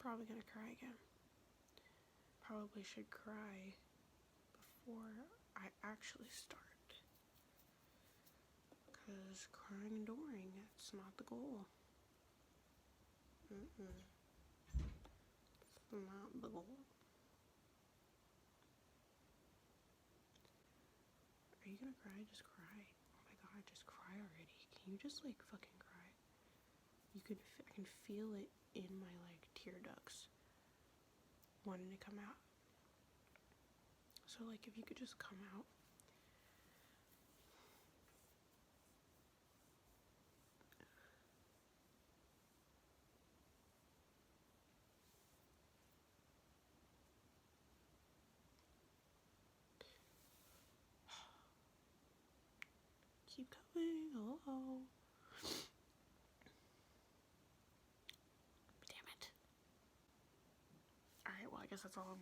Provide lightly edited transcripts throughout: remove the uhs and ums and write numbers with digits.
probably gonna cry again. Probably should cry before I actually start. Because crying during, it's not the goal. It's not the goal. Are you gonna cry? Just cry. Oh my god, just cry already. Can you just like fucking cry? I can feel it in my like tear ducts wanting to come out. So like if you could just come out. Keep going. Hello. Damn it. Alright, well I guess that's all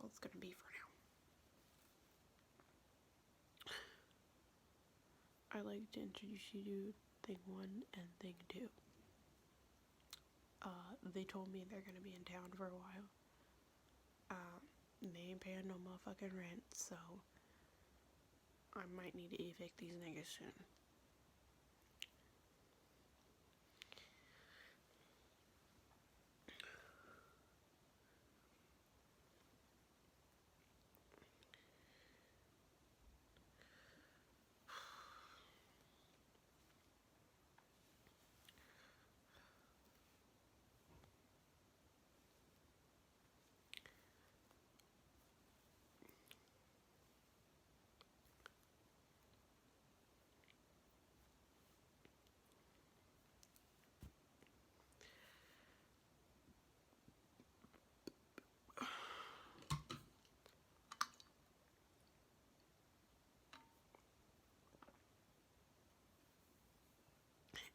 it's gonna be for now. I'd like to introduce you to thing 1 and thing 2. They told me they're gonna be in town for a while. They ain't paying no motherfucking rent, so I might need to evict these niggas soon.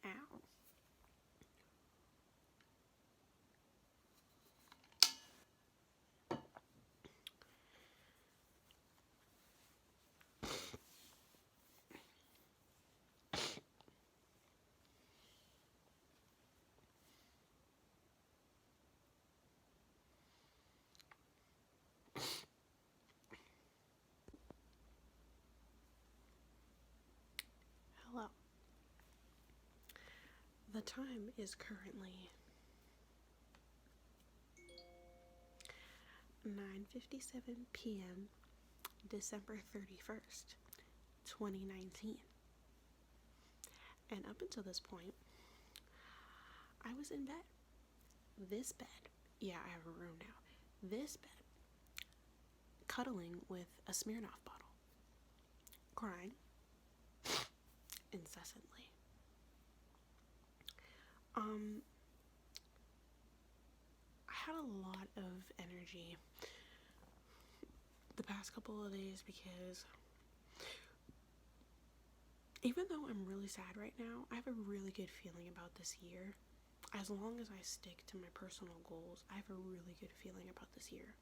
Ow. Hello. The time is currently 9:57 p.m. December 31st, 2019. And up until this point, I was in bed. This bed. Yeah, I have a room now. This bed. Cuddling with a Smirnoff bottle. Crying. Incessantly. I had a lot of energy the past couple of days because even though I'm really sad right now, I have a really good feeling about this year. As long as I stick to my personal goals, I have a really good feeling about this year.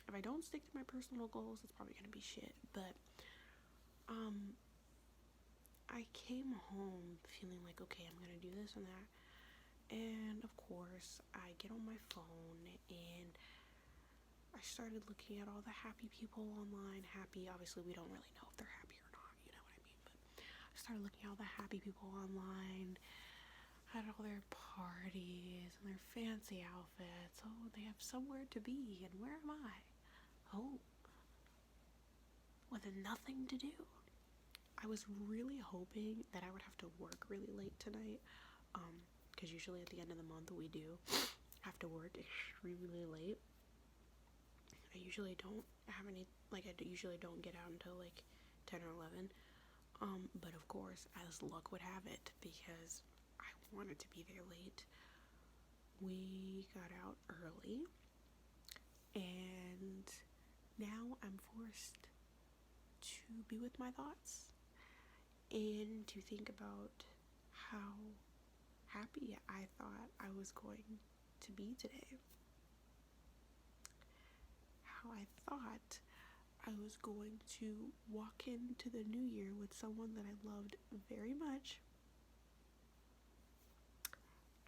If I don't stick to my personal goals, it's probably gonna be shit. But I came home feeling like, okay, I'm gonna do this and that. And of course, I get on my phone and I started looking at all the happy people online. Happy, obviously we don't really know if they're happy or not, you know what I mean? But I started looking at all the happy people online, had all their parties and their fancy outfits. Oh, they have somewhere to be, and where am I? Oh, with nothing to do. I was really hoping that I would have to work really late tonight, because usually at the end of the month we do have to work extremely late. I usually don't have any, like I usually don't get out until like 10 or 11, but of course, as luck would have it, because I wanted to be there late, we got out early, and now I'm forced to be with my thoughts and to think about how happy I thought I was going to be today. How I thought I was going to walk into the new year with someone that I loved very much,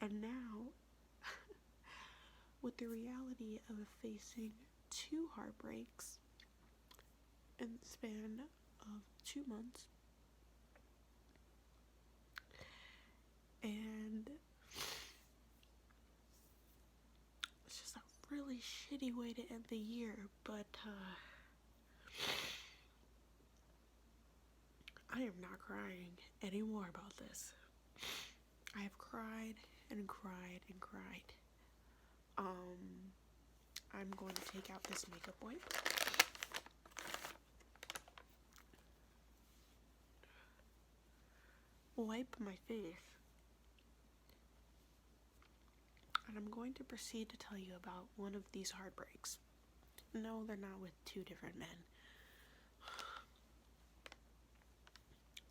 And now, with the reality of facing 2 heartbreaks in the span of 2 months, and it's just a really shitty way to end the year, but I am not crying anymore about this. I have cried and cried and cried. I'm going to take out this makeup wipe. Wipe my face. And I'm going to proceed to tell you about one of these heartbreaks. No, they're not with 2 different men.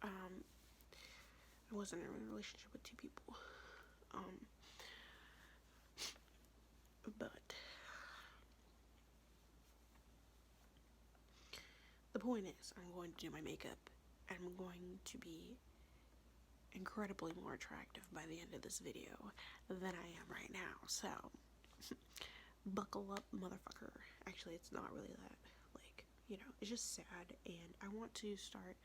I wasn't in a relationship with 2 people. But the point is, I'm going to do my makeup, and I'm going to be incredibly more attractive by the end of this video than I am right now. So, buckle up, motherfucker. Actually, it's not really that. Like, you know, it's just sad, and I want to start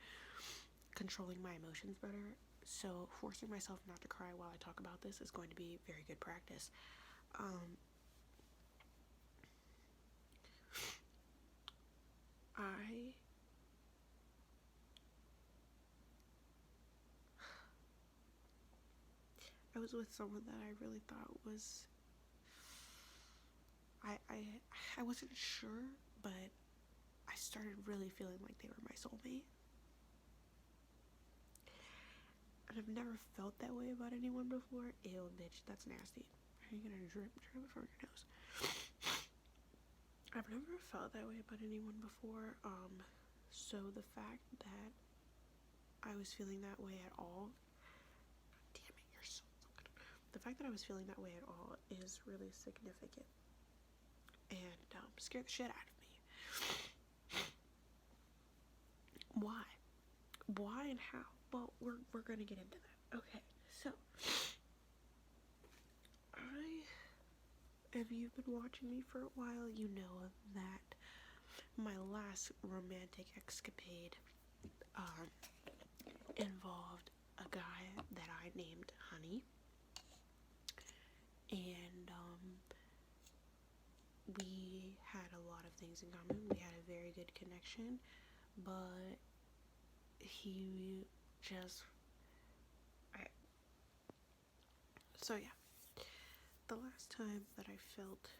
controlling my emotions better. So, forcing myself not to cry while I talk about this is going to be very good practice. I was with someone that I really thought was, I wasn't sure, but I started really feeling like they were my soulmate. And I've never felt that way about anyone before. Ew, bitch, that's nasty. Are you gonna drip from your nose? I've never felt that way about anyone before. So the fact that I was feeling that way at all, damn it, you're so fucking. The fact that I was feeling that way at all is really significant, and scared the shit out of me. Why and how? Well, we're gonna get into that. Okay, so if you've been watching me for a while, you know that my last romantic escapade involved a guy that I named Honey, and we had a lot of things in common. We had a very good connection, but he just so yeah, the last time that I felt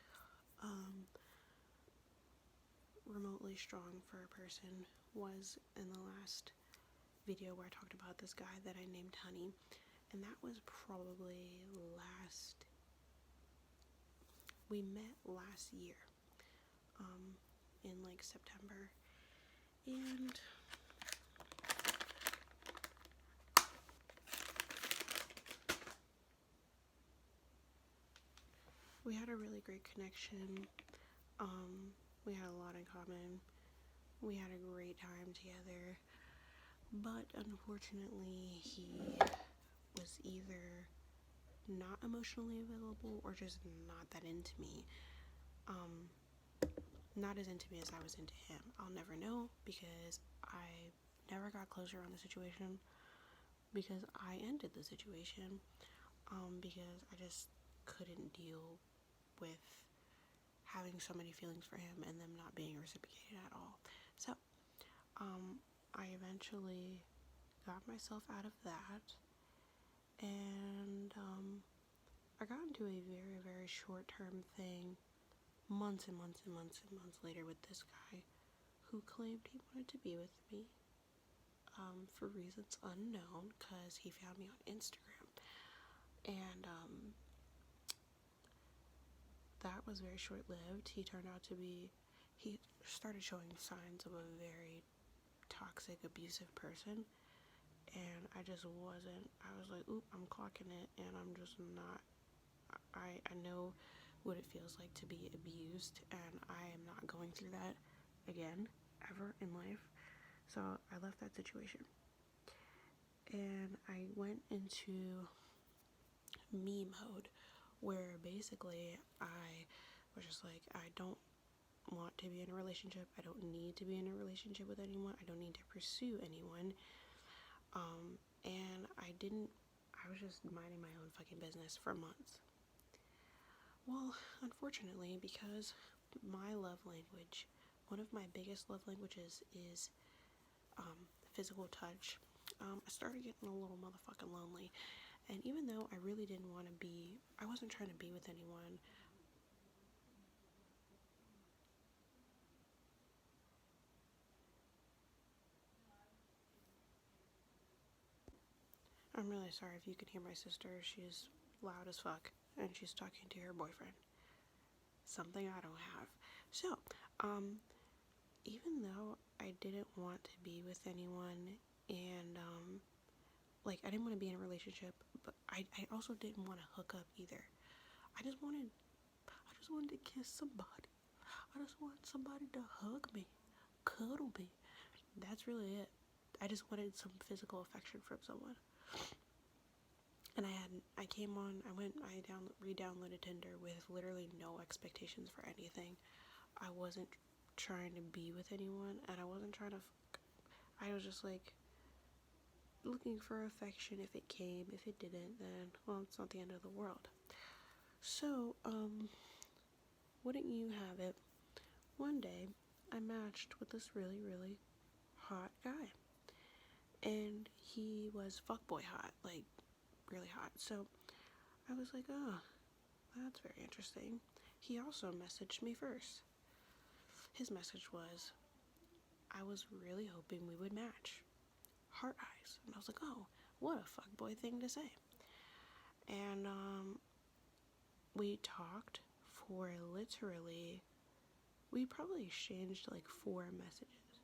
remotely strong for a person was in the last video where I talked about this guy that I named Honey, and that was probably we met last year, in like September, and we had a really great connection. We had a lot in common. We had a great time together, but unfortunately he was either not emotionally available or just not that into me. Not as into me as I was into him. I'll never know, because I never got closure on the situation, because I ended the situation, because I just couldn't deal with having so many feelings for him and them not being reciprocated at all. So, I eventually got myself out of that, and I got into a very, very short-term thing months and months and months and months later with this guy who claimed he wanted to be with me, for reasons unknown, because he found me on Instagram, and that was very short-lived. He started showing signs of a very toxic, abusive person, and I just wasn't. I was like, oop, I'm clocking it, and I'm just not. I know what it feels like to be abused, and I am not going through that again, ever in life. So I left that situation, and I went into me mode, where basically I was just like, I don't want to be in a relationship. I don't need to be in a relationship with anyone. I don't need to pursue anyone. And I was just minding my own fucking business for months. Well, unfortunately, because my love language, one of my biggest love languages is physical touch, I started getting a little motherfucking lonely. And even though I really didn't want to be, I wasn't trying to be with anyone. I'm really sorry if you can hear my sister. She's loud as fuck, and she's talking to her boyfriend. Something I don't have. So, even though I didn't want to be with anyone, and like I didn't want to be in a relationship, but I also didn't want to hook up either. I just wanted to kiss somebody. I just wanted somebody to hug me, cuddle me. That's really it. I just wanted some physical affection from someone. And I came on, I re-downloaded Tinder with literally no expectations for anything. I wasn't trying to be with anyone, and I wasn't trying to I was just like looking for affection. If it came, if it didn't, then, well, it's not the end of the world. So, wouldn't you have it, one day, I matched with this really, really hot guy. And he was fuckboy hot, like, really hot. So, I was like, oh, that's very interesting. He also messaged me first. His message was, I was really hoping we would match. Heart eyes. And I was like, oh, what a fuckboy thing to say. And, we talked for literally, we probably exchanged like 4 messages.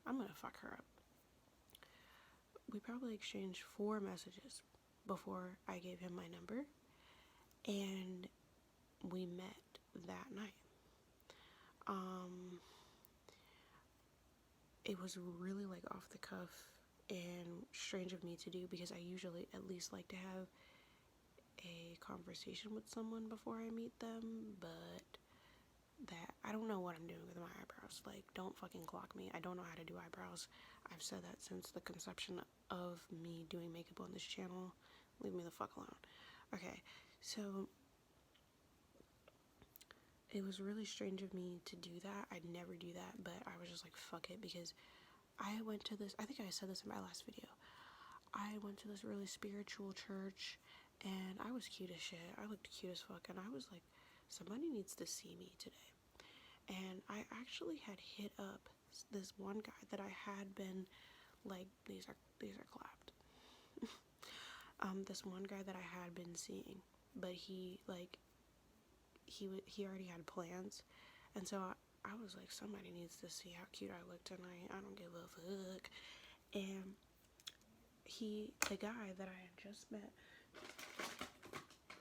I'm gonna fuck her up. We probably exchanged 4 messages before I gave him my number, and we met that night. It was really like off the cuff and strange of me to do, because I usually at least like to have a conversation with someone before I meet them, but that I don't know what I'm doing with my eyebrows. Like, don't fucking clock me. I don't know how to do eyebrows. I've said that since the conception of me doing makeup on this channel. Leave me the fuck alone. Okay, so it was really strange of me to do that. I'd never do that, but I was just like, fuck it, because I went to this, I think I said this in my last video, I went to this really spiritual church, and I was cute as shit. I looked cute as fuck, and I was like, somebody needs to see me today. And I actually had hit up this one guy that I had been, like, these are clapped. This one guy that I had been seeing, but he already had plans, and so I was like, somebody needs to see how cute I look tonight. I don't give a fuck. And the guy that I had just met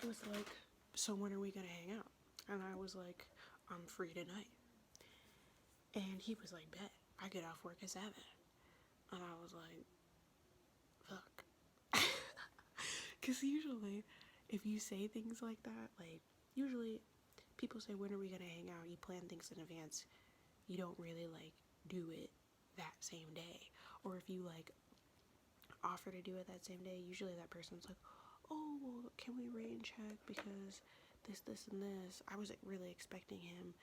was like, so when are we gonna hang out? And I was like, I'm free tonight. And he was like, bet. I get off work at 7. And I was like, fuck. Because usually, if you say things like that, like, usually people say, when are we gonna hang out? You plan things in advance. You don't really, like, do it that same day. Or if you, like, offer to do it that same day, usually that person's like, oh, well, can we rain check because this, and this. I was, like, really expecting him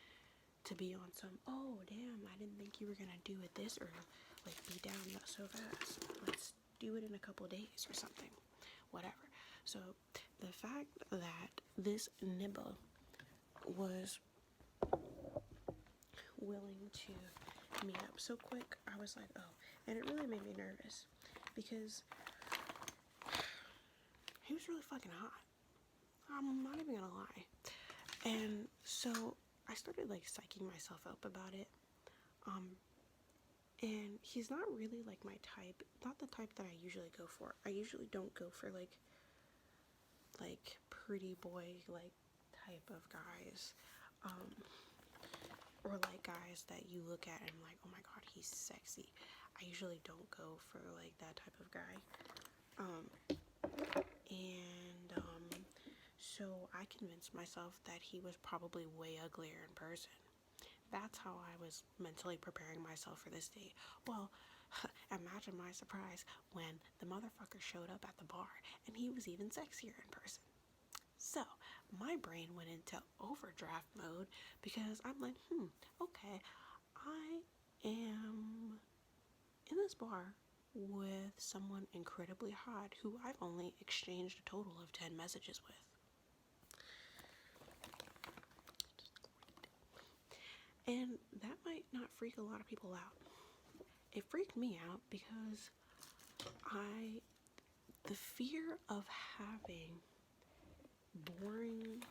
to be on some, oh, damn, I didn't think you were gonna do it this early. Like, be down not so fast. Let's do it in a couple days or something. Whatever. So, the fact that this nibba was willing to meet up so quick, I was like, oh. And it really made me nervous, because he was really fucking hot. I'm not even gonna lie. And so I started, like, psyching myself up about it. And he's not really, like, my type. Not the type that I usually go for. I usually don't go for, like pretty boy, like, type of guys. Or, like, guys that you look at and like, oh my god, he's sexy. I usually don't go for, like, that type of guy. And I convinced myself that he was probably way uglier in person. That's how I was mentally preparing myself for this date. Well, imagine my surprise when the motherfucker showed up at the bar and he was even sexier in person. So, my brain went into overdraft mode because I'm like, okay, I am in this bar with someone incredibly hot who I've only exchanged a total of 10 messages with. And that might not freak a lot of people out. It freaked me out because the fear of having boring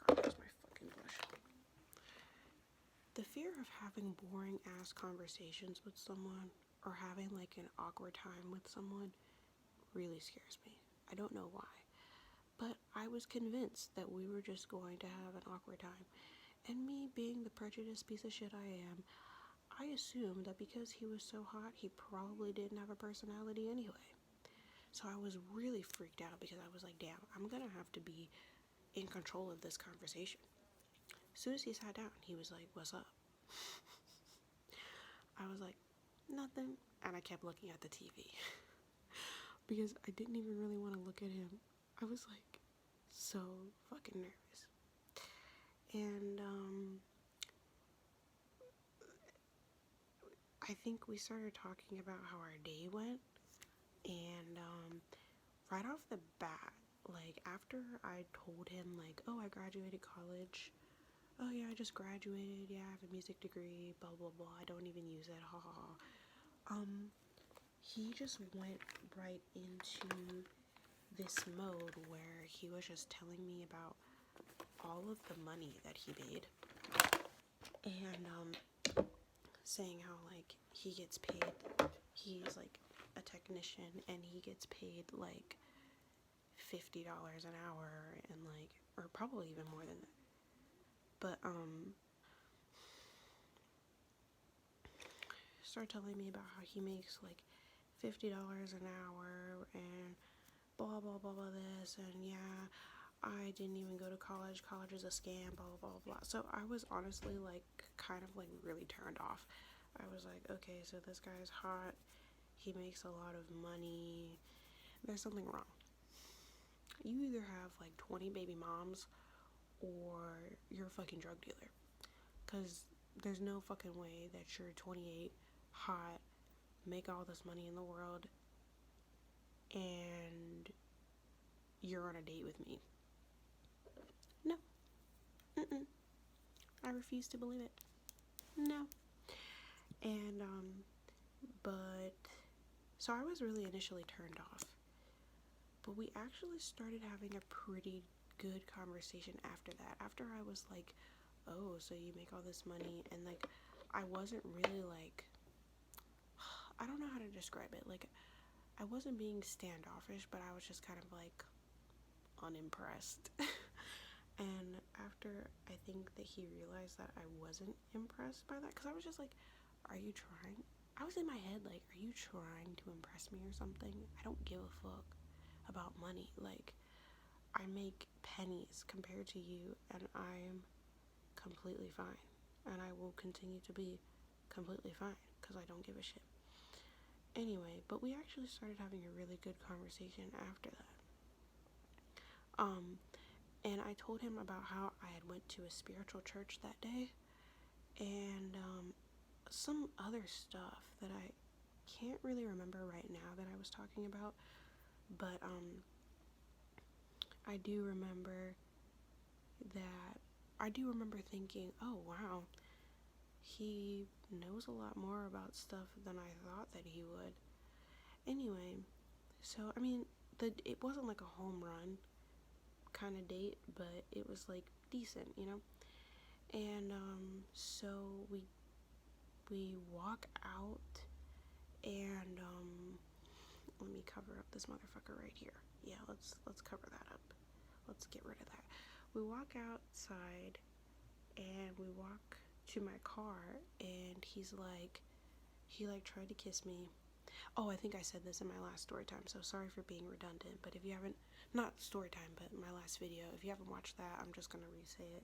there's my fucking brush. The fear of having boring ass conversations with someone or having like an awkward time with someone really scares me. I don't know why. But I was convinced that we were just going to have an awkward time. And me being the prejudiced piece of shit I am, I assumed that because he was so hot, he probably didn't have a personality anyway. So I was really freaked out because I was like, damn, I'm gonna have to be in control of this conversation. As soon as he sat down, he was like, what's up? I was like, nothing. And I kept looking at the TV because I didn't even really want to look at him. I was like so fucking nervous. And I think we started talking about how our day went. And right off the bat, like after I told him like, oh, I graduated college. Oh yeah, I just graduated. Yeah, I have a music degree. Blah blah blah. I don't even use it. Ha ha ha. He just went right into this mode where he was just telling me about all of the money that he made, and saying how like he gets paid. He's like a technician, and he gets paid like $50 an hour, and like, or probably even more than that. But start telling me about how he makes like $50 an hour and blah blah blah blah this, and yeah, I didn't even go to college. College is a scam. Blah blah blah blah. So I was honestly like kind of like really turned off. I was like, okay, so this guy's hot. He makes a lot of money. There's something wrong. You either have like 20 baby moms or you're a fucking drug dealer. Because there's no fucking way that you're 28, hot, make all this money in the world, and you're on a date with me. No. Mm-mm. I refuse to believe it. No. And, but, so I was really initially turned off. But we actually started having a pretty good conversation after that. After I was like, oh, so you make all this money, and like, I wasn't really like, I don't know how to describe it. Like, I wasn't being standoffish, but I was just kind of like unimpressed. And after I think that he realized that I wasn't impressed by that, because I was just like, are you trying? I was in my head like, are you trying to impress me or something? I don't give a fuck about money. Like, I make pennies compared to you, and I'm completely fine. And I will continue to be completely fine because I don't give a shit. Anyway, but we actually started having a really good conversation after that. And I told him about how I had went to a spiritual church that day, and some other stuff that I can't really remember right now that I was talking about, but I do remember thinking, oh wow, he knows a lot more about stuff than I thought that he would. Anyway, so I mean, it wasn't like a home run kind of date, but it was like decent, you know. And so we walk out, and let me cover up this motherfucker right here. Yeah, let's cover that up. Let's get rid of that. We walk outside, and we walk to my car, and he like tried to kiss me, Oh, I think I said this in my last story time, so sorry for being redundant, but if you haven't, not story time, but my last video, if you haven't watched that, I'm just gonna re-say it.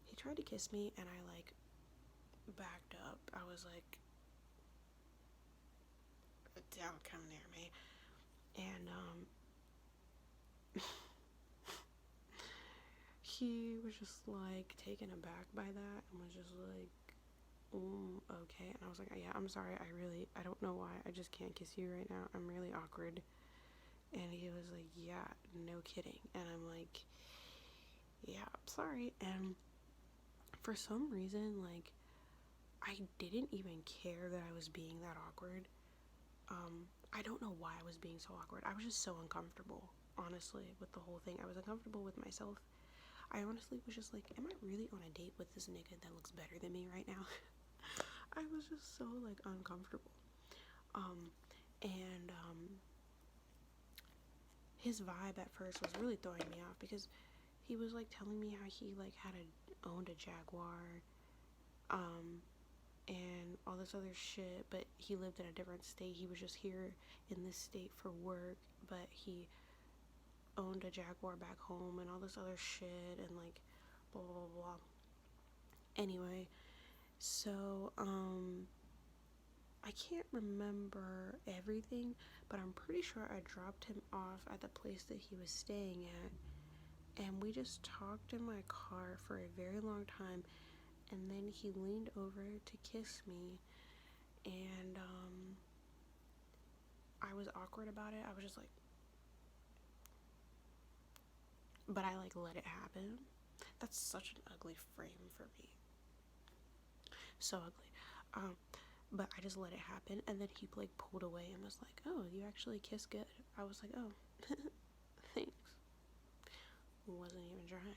He tried to kiss me, and I, like, backed up. I was like, don't come near me. And, he was just, like, taken aback by that, and was just like, okay. And I was like, yeah, I'm sorry, I don't know why, I just can't kiss you right now, I'm really awkward. And he was like, yeah, no kidding. And I'm like, yeah, I'm sorry. And for some reason, like, I didn't even care that I was being that awkward. I don't know why I was being so awkward. I was just so uncomfortable, honestly, with the whole thing. I was uncomfortable with myself. I honestly was just like, am I really on a date with this nigga that looks better than me right now? I was just so, like, uncomfortable. And his vibe at first was really throwing me off because he was, like, telling me how he, like, owned a Jaguar, and all this other shit, but he lived in a different state. He was just here in this state for work, but he owned a Jaguar back home and all this other shit, and, like, blah blah blah. Anyway, so I can't remember everything, but I'm pretty sure I dropped him off at the place that he was staying at, and we just talked in my car for a very long time, and then he leaned over to kiss me, and I was awkward about it. I was just like, but I, like, let it happen. That's such an ugly frame for me. So ugly. But I just let it happen, and then he, like, pulled away and was like, oh, you actually kiss good. I was like, oh, thanks. Wasn't even trying.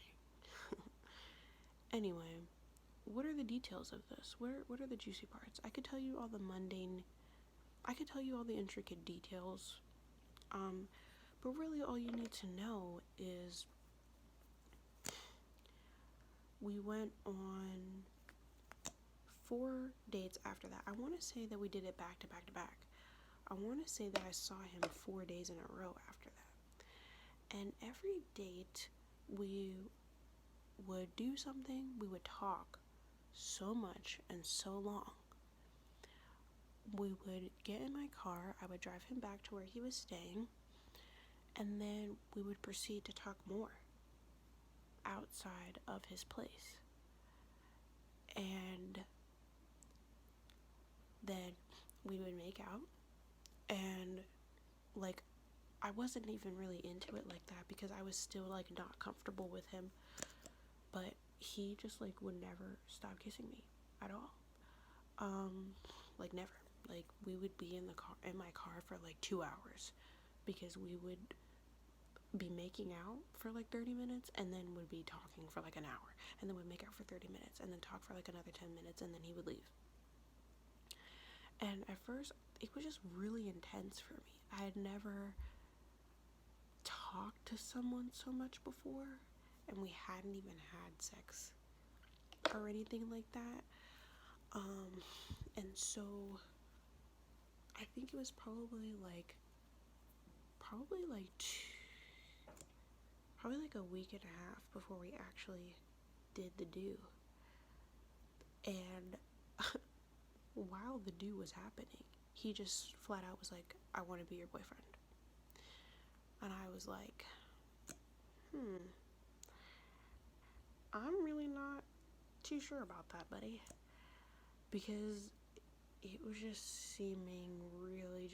Anyway, what are the details of this? What are the juicy parts? I could tell you all the intricate details. But really all you need to know is we went on 4 dates after that. I want to say that we did it back to back to back. I want to say that I saw him 4 days in a row after that. And every date we would do something, we would talk so much and so long. We would get in my car, I would drive him back to where he was staying, and then we would proceed to talk more outside of his place. And then we would make out, and, like, I wasn't even really into it like that because I was still, like, not comfortable with him, but he just, like, would never stop kissing me at all. Like, never. Like, we would be in my car for, like, 2 hours because we would be making out for, like, 30 minutes and then would be talking for, like, an hour, and then would make out for 30 minutes and then talk for, like, another 10 minutes, and then he would leave. And at first, it was just really intense for me. I had never talked to someone so much before, and we hadn't even had sex or anything like that. And so I think it was probably like a week and a half before we actually did the do. And while the do was happening, he just flat out was like, I want to be your boyfriend. And I was like, I'm really not too sure about that, buddy. Because it was just seeming really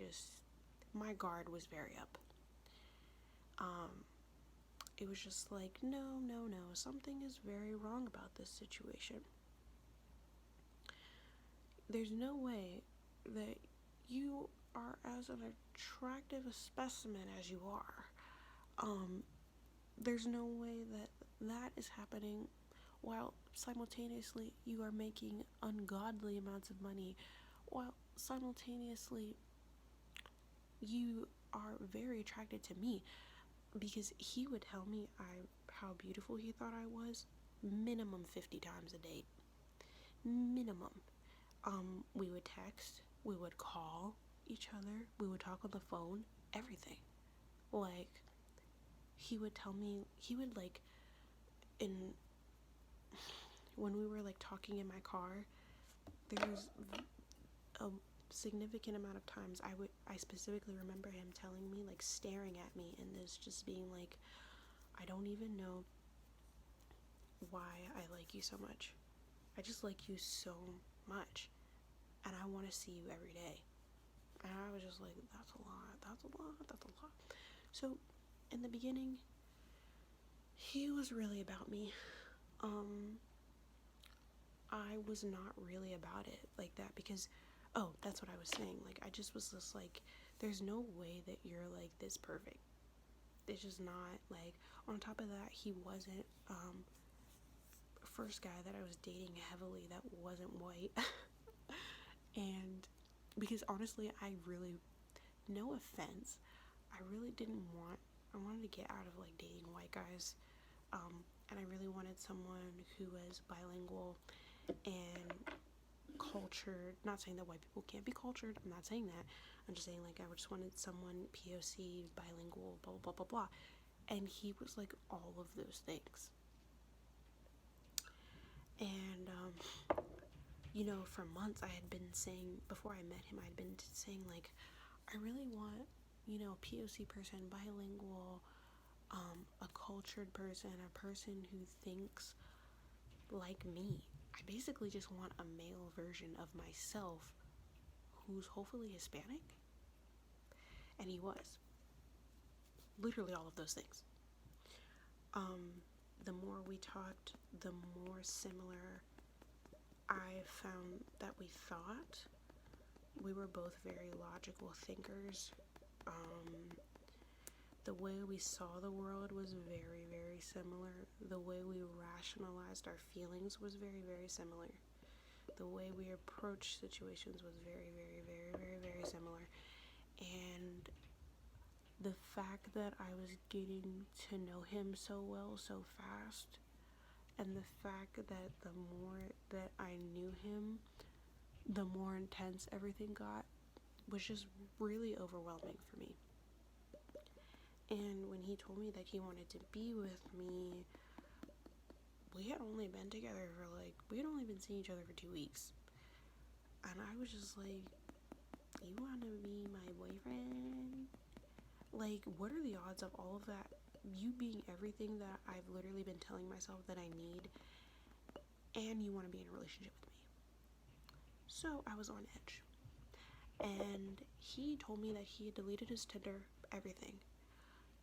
my guard was very up. It was just like, no, something is very wrong about this situation. There's no way that you are as an attractive a specimen as you are. There's no way that is happening while simultaneously you are making ungodly amounts of money, while simultaneously you are very attracted to me, because he would tell me how beautiful he thought I was minimum 50 times a date. Minimum. We would text, we would call, each other. We would talk on the phone, everything. Like, he would tell me, he would like, in, when we were like talking in my car, there's a significant amount of times I specifically remember him telling me, like, staring at me, and this just being like, I don't even know why I like you so much. I just like you so much, and I want to see you every day. And I was just like, that's a lot, that's a lot, that's a lot. So in the beginning, he was really about me. I was not really about it like that, because, oh, that's what I was saying. Like, I just was just like, there's no way that you're like this perfect. It's just not. Like, on top of that, he wasn't first guy that I was dating heavily that wasn't white. And because honestly, I really, no offense, I really didn't want, I wanted to get out of like dating white guys. And I really wanted someone who was bilingual and cultured. Not saying that white people can't be cultured, I'm not saying that. I'm just saying, like, I just wanted someone POC, bilingual, blah blah blah blah blah. And he was like all of those things. And you know, for months I had been saying, before I met him, I had been saying, like, I really want, you know, a POC person, bilingual, a cultured person, a person who thinks like me. I basically just want a male version of myself who's hopefully Hispanic. And he was. Literally all of those things. The more we talked, the more similar I found that we thought. We were both very logical thinkers. The way we saw the world was very, very similar. The way we rationalized our feelings was very, very similar. The way we approached situations was very, very, very, very, very similar. And the fact that I was getting to know him so well, so fast, and the fact that the more that I knew him, the more intense everything got, was just really overwhelming for me. And when he told me that he wanted to be with me, we had only been together for like, we had only been seeing each other for 2 weeks. And I was just like, you want to be my boyfriend? Like, what are the odds of all of that? You being everything that I've literally been telling myself that I need, and you want to be in a relationship with me. So I was on edge. And he told me that he had deleted his Tinder, everything.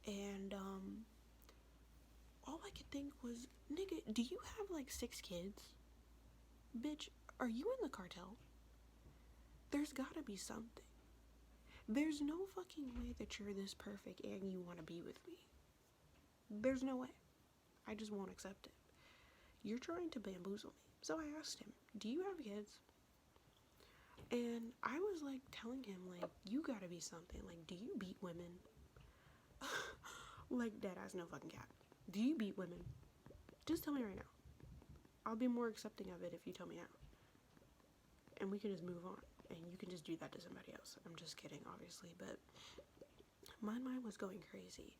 And all I could think was, nigga, do you have like 6 kids? Bitch, are you in the cartel? There's gotta be something. There's no fucking way that you're this perfect and you want to be with me. There's no way. I just won't accept it. You're trying to bamboozle me. So I asked him, do you have kids? And I was like telling him, like, you gotta be something. Like, do you beat women? Like, deadass, no fucking cap. Do you beat women? Just tell me right now. I'll be more accepting of it if you tell me how. And we can just move on. And you can just do that to somebody else. I'm just kidding, obviously. But my mind was going crazy.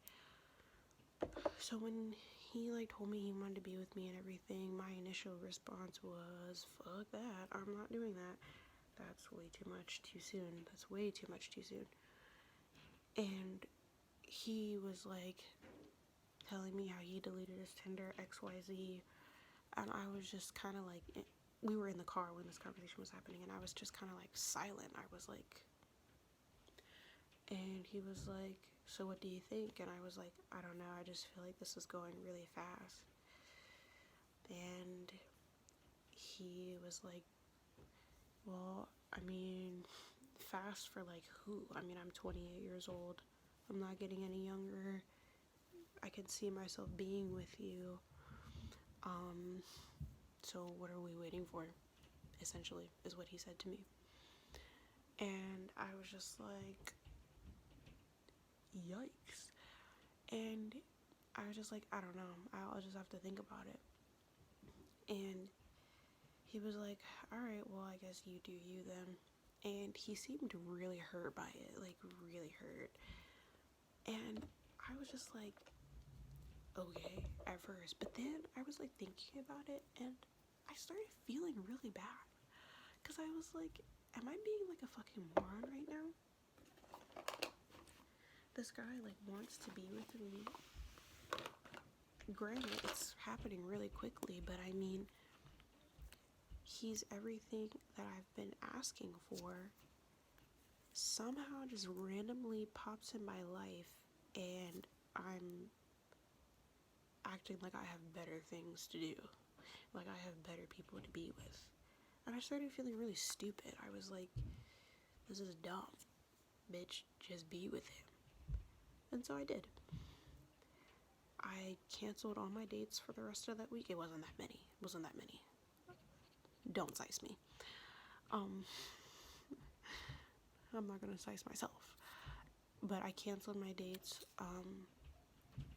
So when he, like, told me he wanted to be with me and everything, my initial response was, fuck that. I'm not doing that. That's way too much too soon. That's way too much too soon. And he was, like, telling me how he deleted his Tinder, XYZ. And I was just kind of, like, we were in the car when this conversation was happening, and I was just kind of, like, silent. I was, like, and he was like, so what do you think? And I was like, I don't know, I just feel like this is going really fast. And he was like, well, I mean, fast for like who? I mean, I'm 28 years old. I'm not getting any younger. I can see myself being with you. So what are we waiting for? Essentially, is what he said to me. And I was just like, yikes. And I was just like, I don't know. I'll just have to think about it. And he was like, all right, well, I guess you do you then. and he seemed really hurt by it, like really hurt. And I was just like, okay, at first. But then I was like thinking about it, and I started feeling really bad. Because I was like, am I being like a fucking moron right now? This guy like wants to be with me. Granted, it's happening really quickly, but I mean, he's everything that I've been asking for. Somehow just randomly pops in my life, and I'm acting like I have better things to do, like I have better people to be with. And I started feeling really stupid. I was like, this is dumb. Bitch, just be with him. And so I did. I canceled all my dates for the rest of that week. It wasn't that many. Don't size me. I'm not gonna size myself. But I canceled my dates,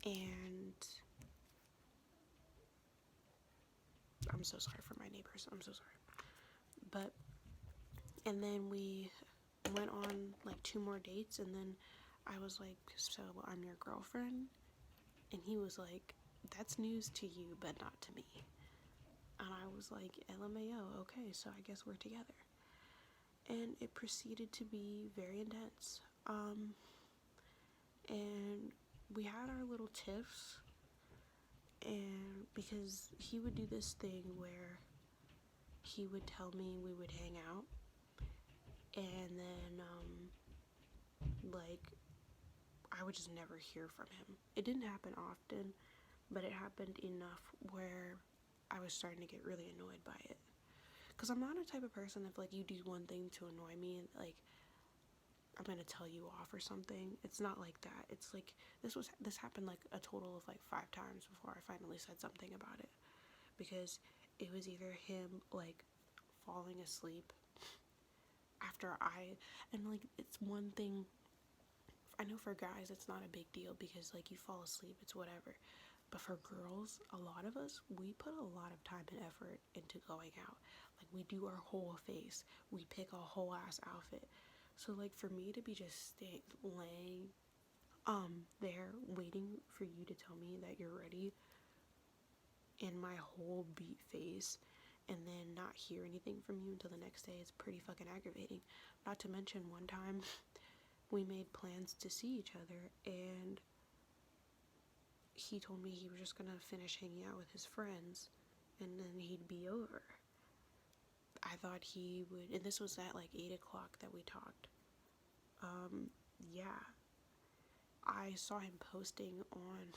and I'm so sorry for my neighbors. I'm so sorry. But, and then we went on like 2 more dates, and then I was like, so I'm your girlfriend? And he was like, that's news to you, but not to me. And I was like, LMAO, okay, so I guess we're together. And it proceeded to be very intense. And we had our little tiffs, and because he would do this thing where he would tell me we would hang out, and then, like, I would just never hear from him. It didn't happen often, but it happened enough where I was starting to get really annoyed by it. Because I'm not a type of person, if, like, you do one thing to annoy me, like, I'm gonna tell you off or something. It's not like that. It's like, this happened, like, a total of, like, 5 times before I finally said something about it. Because it was either him, like, falling asleep after and, like, it's one thing, I know for guys it's not a big deal because, like, you fall asleep, it's whatever. But for girls, a lot of us, we put a lot of time and effort into going out. Like, we do our whole face. We pick a whole ass outfit. So, like, for me to be just laying there waiting for you to tell me that you're ready in my whole beat face and then not hear anything from you until the next day is pretty fucking aggravating. Not to mention, one time we made plans to see each other, and he told me he was just gonna finish hanging out with his friends and then he'd be over. I thought he would, and this was at like 8 o'clock that we talked. Yeah. I saw him posting on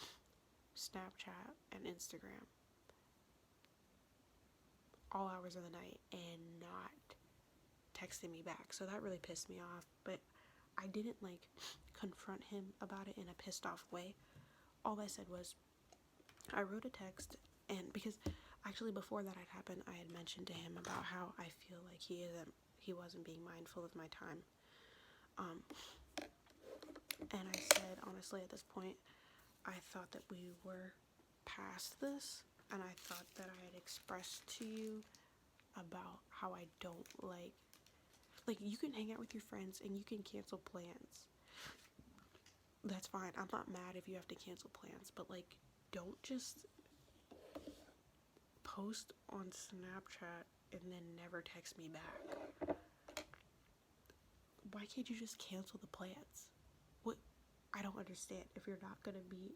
Snapchat and Instagram all hours of the night and not texting me back. So that really pissed me off. But I didn't like confront him about it in a pissed off way. All I said was, I wrote a text, and because actually before that had happened, I had mentioned to him about how I feel like he wasn't being mindful of my time. And I said, honestly, at this point, I thought that we were past this, and I thought that I had expressed to you about how I don't like, you can hang out with your friends and you can cancel plans. That's fine. I'm not mad if you have to cancel plans, but, like, don't just post on Snapchat and then never text me back. Why can't you just cancel the plans? What? I don't understand. If you're not gonna be,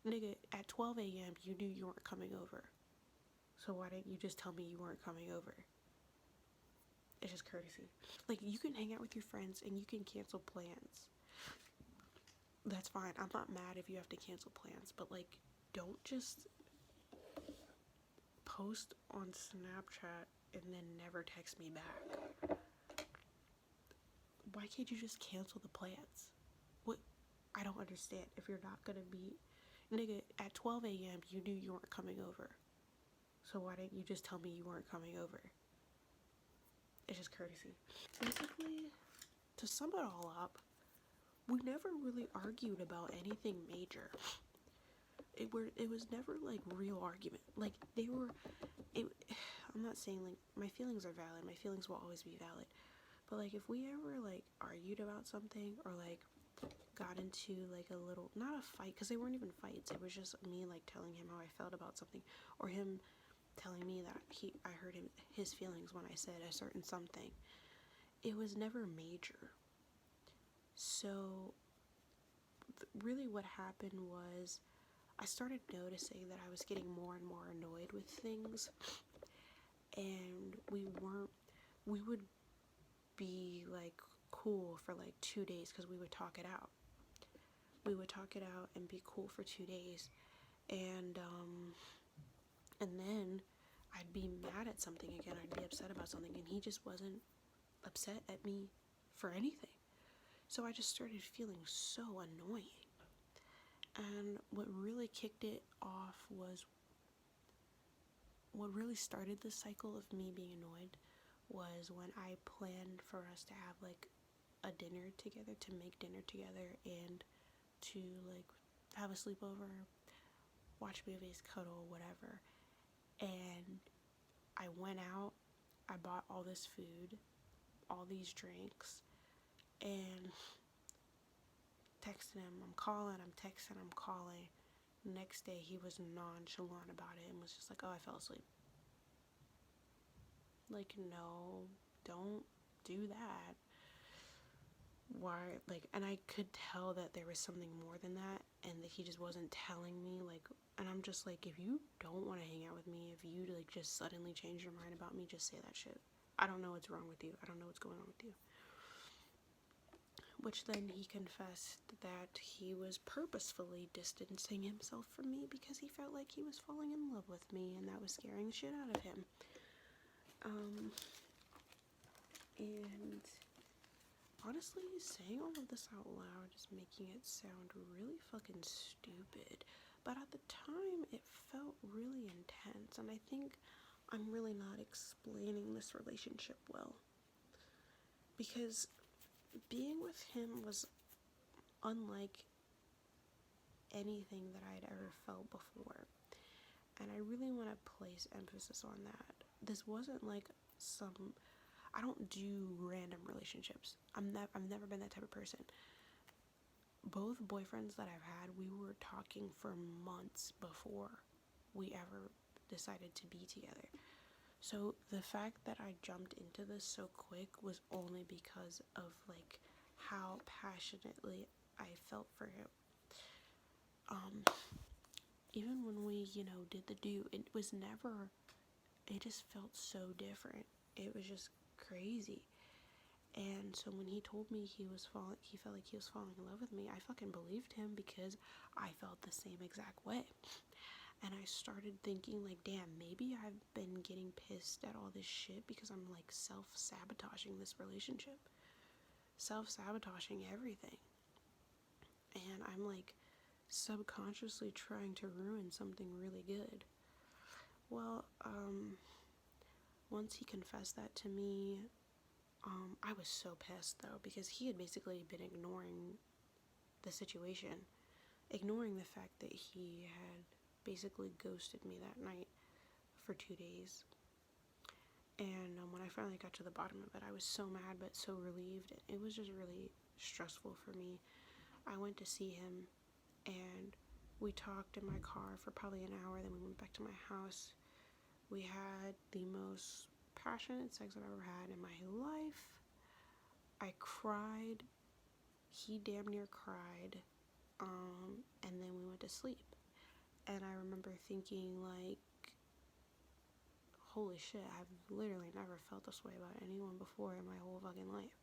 nigga, at 12 a.m. you knew you weren't coming over. So why didn't you just tell me you weren't coming over? It's just courtesy. Like, you can hang out with your friends and you can cancel plans. That's fine. I'm not mad if you have to cancel plans, but, like, don't just post on Snapchat and then never text me back. Why can't you just cancel the plans? What? I don't understand. If you're not gonna be, nigga, at 12 a.m. you knew you weren't coming over. So why didn't you just tell me you weren't coming over? It's just courtesy. Basically, to sum it all up, we never really argued about anything major. It was never, like, real argument. Like, I'm not saying, like, my feelings are valid. My feelings will always be valid. But like if we ever like argued about something or like got into like a little, not a fight, because they weren't even fights, it was just me like telling him how I felt about something, or him telling me that I heard his feelings when I said a certain something. It was never major. So really what happened was I started noticing that I was getting more and more annoyed with things, and we would be like cool for like 2 days because we would talk it out. We would talk it out and be cool for 2 days, and then I'd be mad at something again. I'd be upset about something, and he just wasn't upset at me for anything. So I just started feeling so annoying. And what really kicked it off was, what really started this cycle of me being annoyed was when I planned for us to have like a dinner together, to make dinner together, and to like have a sleepover, watch movies, cuddle, whatever. And I went out, I bought all this food, all these drinks, and texting him, I'm calling, I'm texting, I'm calling. Next day he was nonchalant about it and was just like, oh, I fell asleep. Like, no, don't do that. Why? Like, and I could tell that there was something more than that, and that he just wasn't telling me, like, and I'm just like, if you don't want to hang out with me, if you like just suddenly change your mind about me, just say that shit. I don't know what's wrong with you. I don't know what's going on with you. Which then he confessed that he was purposefully distancing himself from me because he felt like he was falling in love with me, and that was scaring the shit out of him. And honestly, saying all of this out loud is making it sound really fucking stupid. But at the time, it felt really intense, and I think I'm really not explaining this relationship well. Because being with him was unlike anything that I'd ever felt before. And I really want to place emphasis on that. This wasn't like I don't do random relationships. I've never been that type of person. Both boyfriends that I've had, we were talking for months before we ever decided to be together. So the fact that I jumped into this so quick was only because of like how passionately I felt for him. Even when we, did the do, it just felt so different. It was just crazy. And so when he told me he felt like he was falling in love with me, I fucking believed him because I felt the same exact way. And I started thinking like, damn, maybe I've been getting pissed at all this shit because I'm like self-sabotaging this relationship. Self-sabotaging everything. And I'm like subconsciously trying to ruin something really good. Well, once he confessed that to me, I was so pissed though, because he had basically been ignoring the situation, ignoring the fact that he had basically ghosted me that night for 2 days. And when I finally got to the bottom of it, I was so mad but so relieved. It was just really stressful for me. I went to see him, and we talked in my car for probably an hour. Then we went back to my house. We had the most passionate sex I've ever had in my life. I cried. He damn near cried. And then we went to sleep. And I remember thinking like, holy shit, I've literally never felt this way about anyone before in my whole fucking life.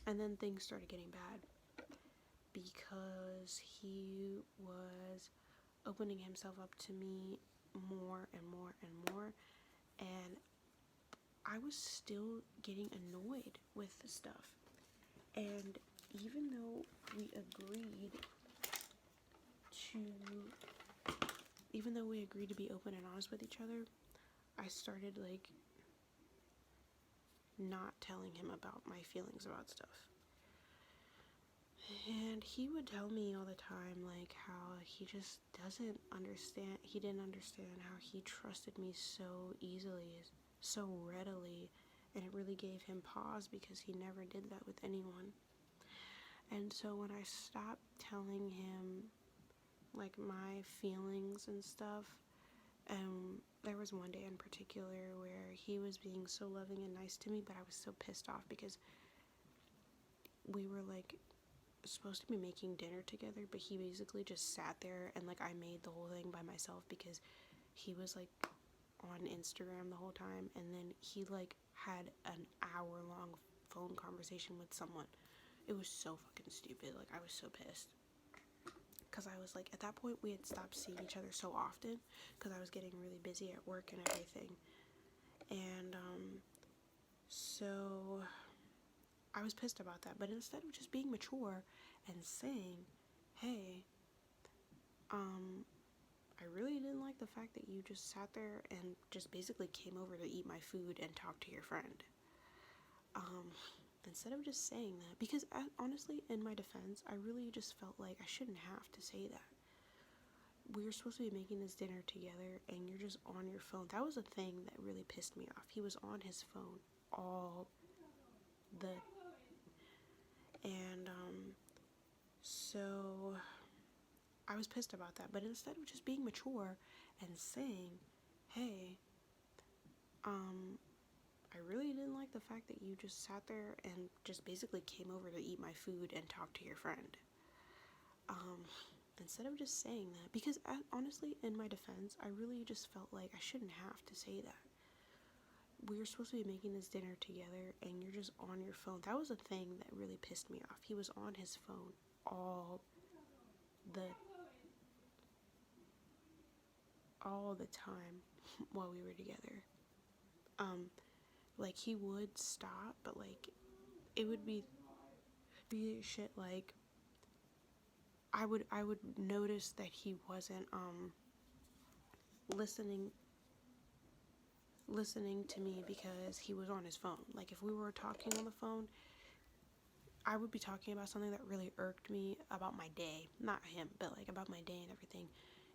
And then things started getting bad because he was opening himself up to me more and more and more, and I was still getting annoyed with the stuff. And even though we agreed to be open and honest with each other, I started like not telling him about my feelings about stuff. And he would tell me all the time like how he just didn't understand how he trusted me so easily so readily, and it really gave him pause because he never did that with anyone. And so when I stopped telling him like my feelings and stuff, there was one day in particular where he was being so loving and nice to me, but I was so pissed off because we were like supposed to be making dinner together, but he basically just sat there and like I made the whole thing by myself because he was like on Instagram the whole time, and then he like had an hour-long phone conversation with someone. It was so fucking stupid. Like, I was so pissed because I was like, at that point we had stopped seeing each other so often because I was getting really busy at work and everything. And so I was pissed about that, but instead of just being mature and saying, hey, I really didn't like the fact that you just sat there and just basically came over to eat my food and talk to your friend. Instead of just saying that, because honestly, in my defense, I really just felt like I shouldn't have to say that. We were supposed to be making this dinner together and you're just on your phone. That was a thing that really pissed me off. He was on his phone all the... And, so I was pissed about that. But instead of just being mature and saying, hey, I really didn't like the fact that you just sat there and just basically came over to eat my food and talk to your friend. Instead of just saying that, because honestly, in my defense, I really just felt like I shouldn't have to say that. We were supposed to be making this dinner together and you're just on your phone. That was a thing that really pissed me off. He was on his phone all the time while we were together. Like, he would stop, but like it would be shit like I would notice that he wasn't listening to me because he was on his phone. Like, if we were talking on the phone, I would be talking about something that really irked me about my day. Not him, but like about my day and everything.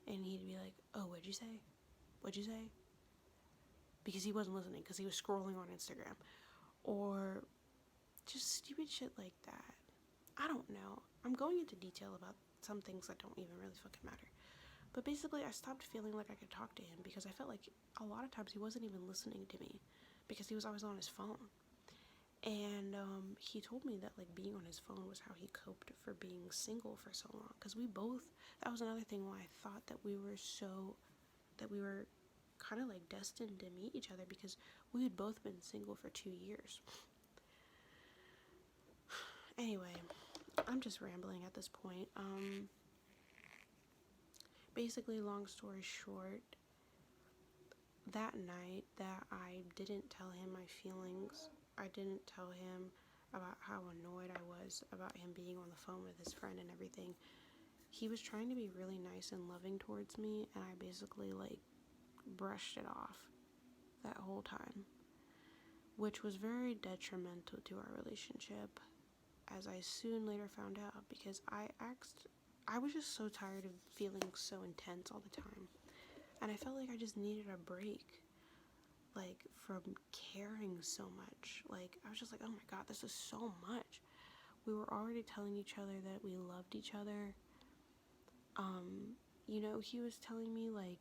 And he'd be like, oh, what'd you say? What'd you say? Because he wasn't listening, because he was scrolling on Instagram. Or just stupid shit like that. I don't know. I'm going into detail about some things that don't even really fucking matter. But basically, I stopped feeling like I could talk to him because I felt like a lot of times he wasn't even listening to me because he was always on his phone. And he told me that like being on his phone was how he coped for being single for so long. Because we both, that was another thing why I thought that we were kind of like destined to meet each other, because we had both been single for 2 years. Anyway, I'm just rambling at this point. Basically, long story short, that night that I didn't tell him my feelings, I didn't tell him about how annoyed I was about him being on the phone with his friend and everything. He was trying to be really nice and loving towards me, and I basically like brushed it off that whole time, which was very detrimental to our relationship, as I soon later found out, because I was just so tired of feeling so intense all the time, and I felt like I just needed a break, like, from caring so much. Like, I was just like, oh my god, this is so much. We were already telling each other that we loved each other. You know, he was telling me, like,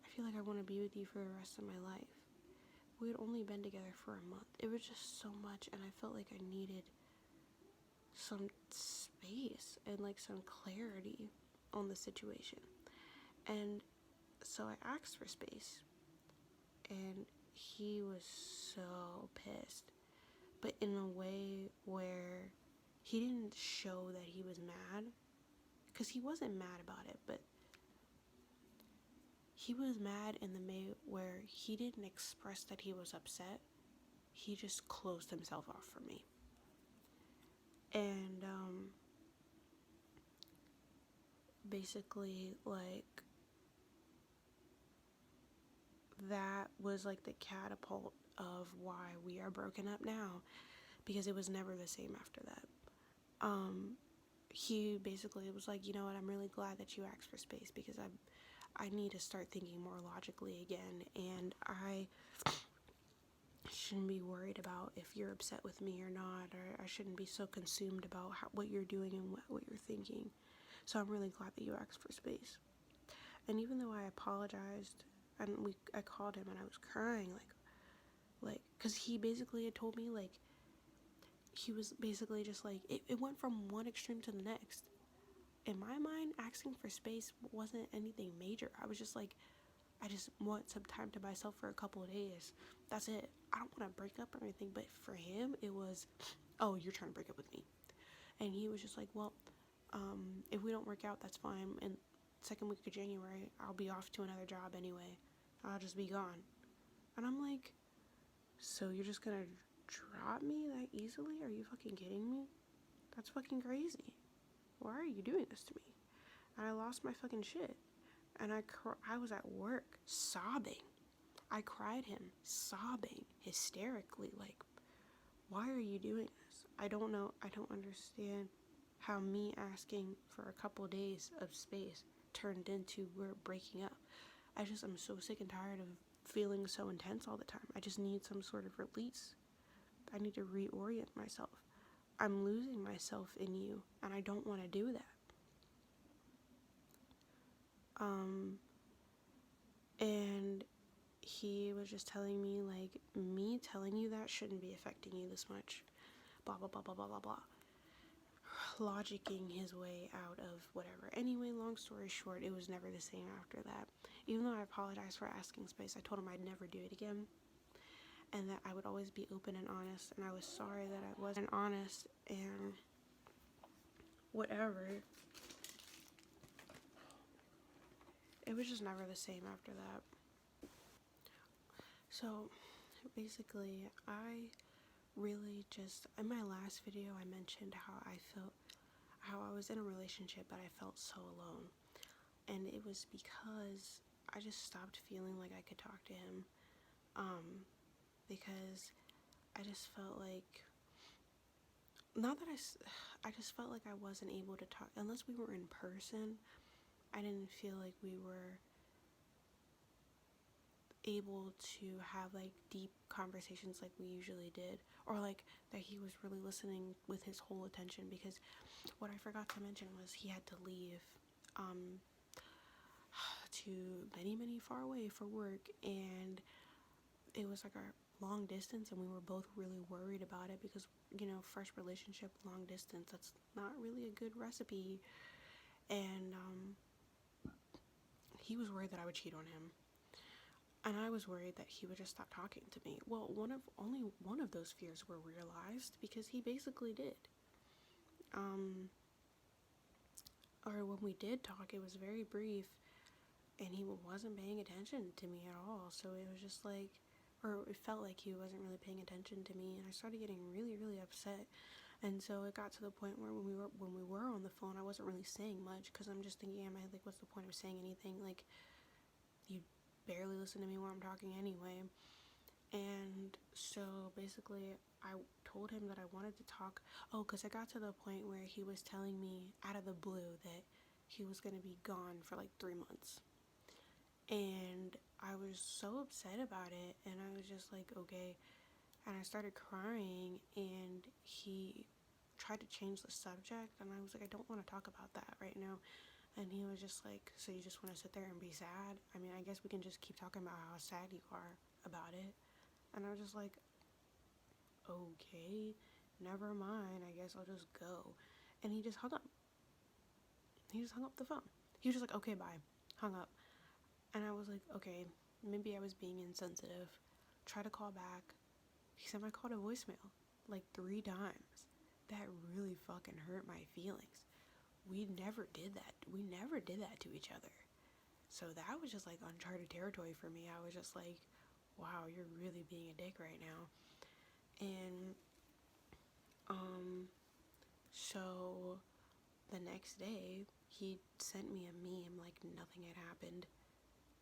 I feel like I want to be with you for the rest of my life. We had only been together for a month. It was just so much, and I felt like I needed some space and like some clarity on the situation. And so I asked for space, and he was so pissed, but in a way where he didn't show that he was mad, because he wasn't mad about it, but he was mad in the way where he didn't express that he was upset. He just closed himself off from me. And basically, like, that was like the catapult of why we are broken up now, because it was never the same after that. He basically was like, you know what, I'm really glad that you asked for space, because I need to start thinking more logically again. And shouldn't be worried about if you're upset with me or not, or I shouldn't be so consumed about what you're doing and what you're thinking. So I'm really glad that you asked for space. And even though I apologized, and I called him and I was crying, because he basically had told me, like, he was basically just like, it went from one extreme to the next. In my mind, asking for space wasn't anything major. I was just like, I just want some time to myself for a couple of days. That's it. I don't want to break up or anything. But for him, it was, oh, you're trying to break up with me. And he was just like, well, if we don't work out, that's fine. And second week of January, I'll be off to another job anyway. I'll just be gone. And I'm like, so you're just gonna drop me that easily? Are you fucking kidding me? That's fucking crazy. Why are you doing this to me? And I lost my fucking shit. And I was at work sobbing. I cried him sobbing hysterically, like, why are you doing this? I don't know. I don't understand how me asking for a couple days of space turned into we're breaking up. I'm so sick and tired of feeling so intense all the time. I just need some sort of release. I need to reorient myself. I'm losing myself in you, and I don't want to do that. And he was just telling me, like, me telling you that shouldn't be affecting you this much. Blah, blah, blah, blah, blah, blah, blah. Logicking his way out of whatever. Anyway, long story short, it was never the same after that. Even though I apologized for asking space, I told him I'd never do it again. And that I would always be open and honest. And I was sorry that I wasn't honest and whatever. It was just never the same after that. So, basically, I really just, in my last video, I mentioned how I was in a relationship, but I felt so alone. And it was because I just stopped feeling like I could talk to him. Because I just felt like, I just felt like I wasn't able to talk, unless we were in person. I didn't feel like we were able to have, like, deep conversations like we usually did, or like that he was really listening with his whole attention, because what I forgot to mention was he had to leave to many far away for work, and it was like a long distance, and we were both really worried about it because, you know, first relationship, long distance, that's not really a good recipe. And he was worried that I would cheat on him, and I was worried that he would just stop talking to me. Well, only one of those fears were realized, because he basically did. Or when we did talk, it was very brief, and he wasn't paying attention to me at all. So it was just like, or it felt like he wasn't really paying attention to me, and I started getting really upset. And so it got to the point where when we were on the phone, I wasn't really saying much, because I'm just thinking in my head, like, what's the point of saying anything? Like, you barely listen to me while I'm talking anyway. And so basically I told him that I wanted to talk. Oh, because I got to the point where he was telling me out of the blue that he was going to be gone for like 3 months. And I was so upset about it, and I was just like, okay. And I started crying, and he tried to change the subject, and I was like, I don't want to talk about that right now. And he was just like, so you just want to sit there and be sad? I mean, I guess we can just keep talking about how sad you are about it. And I was just like, okay, never mind, I guess I'll just go. And he just hung up. He just hung up the phone. He was just like, okay, bye. Hung up. And I was like, okay, maybe I was being insensitive. Try to call back. He sent my call to voicemail like 3 times. That really fucking hurt my feelings. We never did that. We never did that to each other. So that was just like uncharted territory for me. I was just like, wow, you're really being a dick right now. And so the next day he sent me a meme like nothing had happened.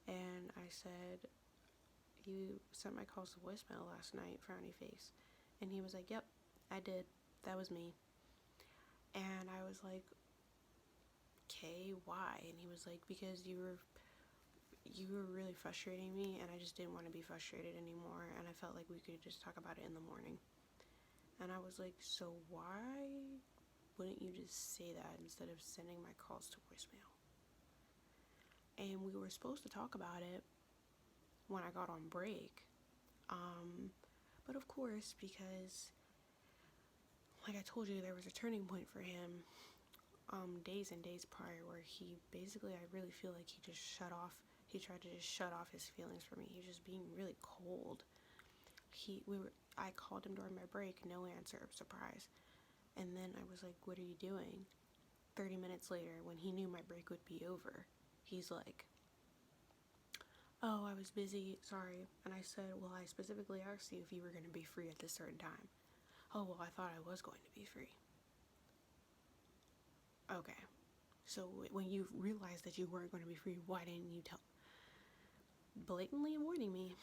And I said, you sent my calls to voicemail last night, frowny face. And he was like, yep, I did. That was me. And I was like, okay, why? And he was like, because you were really frustrating me, and I just didn't want to be frustrated anymore, and I felt like we could just talk about it in the morning. And I was like, so why wouldn't you just say that instead of sending my calls to voicemail? And we were supposed to talk about it when I got on break. But of course, because like I told you, there was a turning point for him days and days prior where he basically, I really feel like he just shut off. He tried to just shut off his feelings for me. He was just being really cold. I called him during my break, no answer, surprise. And then I was like, what are you doing? 30 minutes later, when he knew my break would be over, he's like, oh, I was busy, sorry. And I said, well, I specifically asked you if you were going to be free at this certain time. Oh, well, I thought I was going to be free. Okay. So when you realized that you weren't going to be free, why didn't you tell? Blatantly avoiding me.